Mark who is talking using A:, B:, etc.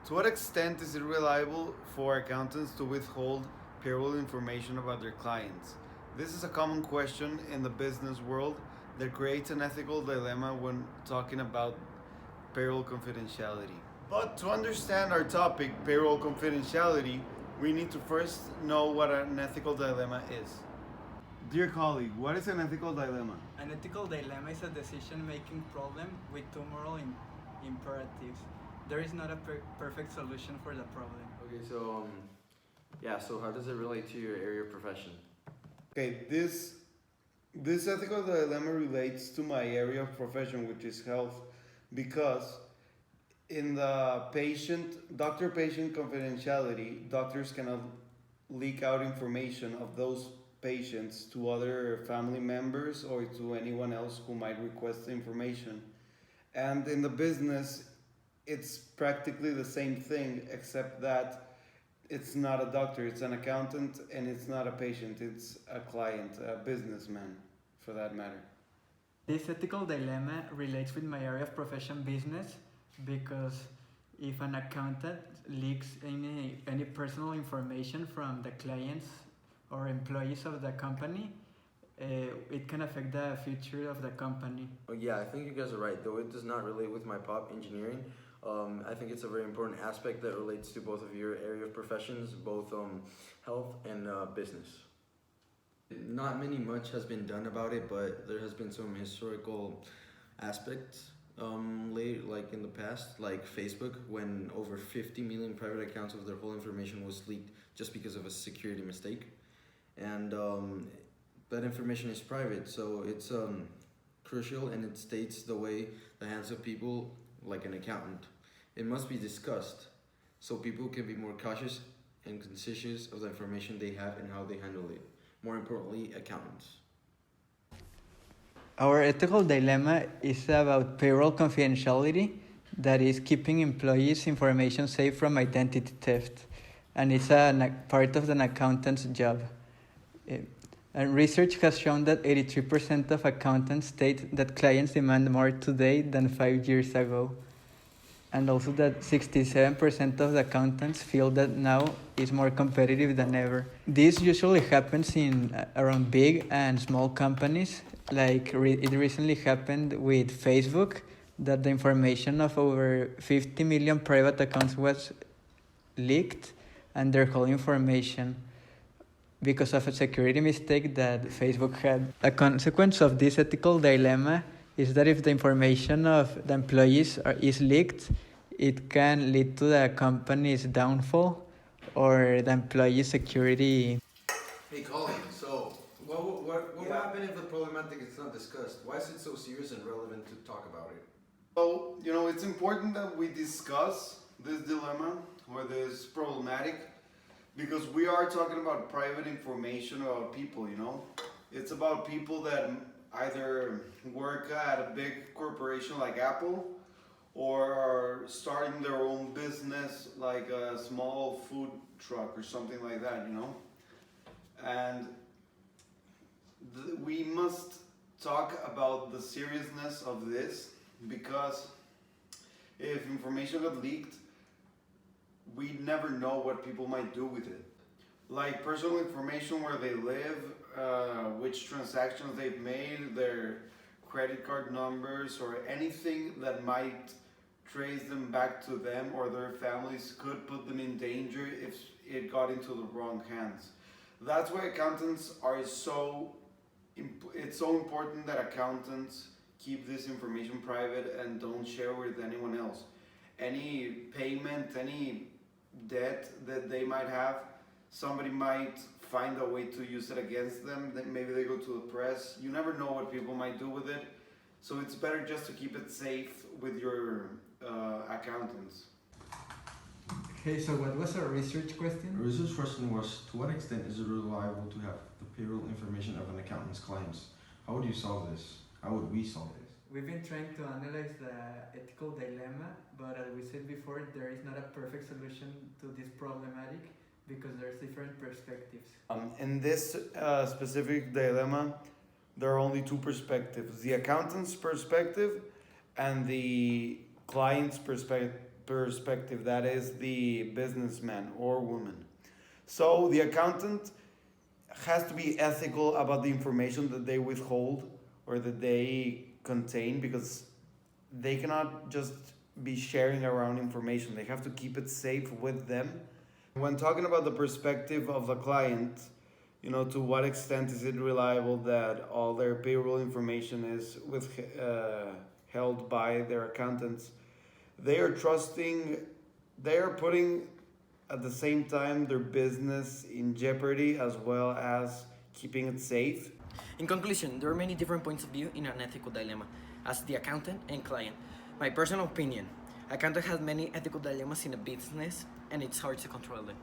A: To what extent is it reliable for accountants to withhold payroll information about their clients? This is a common question in the business world that creates an ethical dilemma when talking about payroll confidentiality. But to understand our topic, payroll confidentiality, we need to first know what an ethical dilemma is. Dear colleague, what is an ethical dilemma?
B: An ethical dilemma is a decision-making problem with two moral imperatives. There is not a perfect solution for the problem.
C: Okay, so yeah, so how does it relate to your area of profession?
A: Okay, this ethical dilemma relates to my area of profession, which is health, because in the doctor-patient confidentiality, doctors cannot leak out information of those patients to other family members or to anyone else who might request the information. And in the business, it's practically the same thing, except that it's not a doctor, it's an accountant, and it's not a patient, it's a client, a businessman, for that matter.
B: This ethical dilemma relates with my area of profession, business, because if an accountant leaks any personal information from the clients or employees of the company, it can affect the future of the company.
C: Oh yeah, I think you guys are right. Though it does not relate with my pop engineering, I think it's a very important aspect that relates to both of your area of professions, both health and business. Not much has been done about it, but there has been some historical aspects late, like in the past, like Facebook, when over 50 million private accounts of their whole information was leaked just because of a security mistake. And that information is private, so it's crucial, and it states the way the hands of people, like an accountant. It must be discussed so people can be more cautious and conscious of the information they have and how they handle it. More importantly, accountants.
B: Our ethical dilemma is about payroll confidentiality, that is keeping employees' information safe from identity theft, and it's a part of an accountant's job. And research has shown that 83% of accountants state that clients demand more today than 5 years ago. And also that 67% of the accountants feel that now is more competitive than ever. This usually happens in around big and small companies. Like it recently happened with Facebook, that the information of over 50 million private accounts was leaked, and their whole information, because of a security mistake that Facebook had. A consequence of this ethical dilemma is that if the information of the employees is leaked, it can lead to the company's downfall or the employee's security.
C: Hey Colin, so what will happen if the problematic is not discussed? Why is it so serious and relevant to talk about it?
A: So, it's important that we discuss this dilemma or this problematic because we are talking about private information about people, It's about people that either work at a big corporation like Apple or are starting their own business like a small food truck or something like that, And we must talk about the seriousness of this because if information got leaked, we never know what people might do with it. Like personal information, where they live, which transactions they've made, their credit card numbers, or anything that might trace them back to them or their families could put them in danger if it got into the wrong hands. That's why accountants are it's so important that accountants keep this information private and don't share with anyone else. Any payment, any debt that they might have, somebody might find a way to use it against them. Maybe they go to the press. You never know what people might do with it. So it's better just to keep it safe with your accountants.
B: Okay, so what was our research question?
C: The research question was, to what extent is it reliable to have the payroll information of an accountant's clients? How would you solve this? How would we solve this?
B: We've been trying to analyze the ethical dilemma, but as we said before, there is not a perfect solution to this problematic because there's different perspectives.
A: In this specific dilemma, there are only two perspectives: the accountant's perspective and the client's perspective, that is the businessman or woman. So the accountant has to be ethical about the information that they withhold or that they contain, because they cannot just be sharing around information. They have to keep it safe with them. When talking about the perspective of the client, to what extent is it reliable that all their payroll information is held by their accountants? They are putting at the same time their business in jeopardy as well as keeping it safe.
D: In conclusion, there are many different points of view in an ethical dilemma as the accountant and client. My personal opinion, accountant has many ethical dilemmas in a business and it's hard to control them.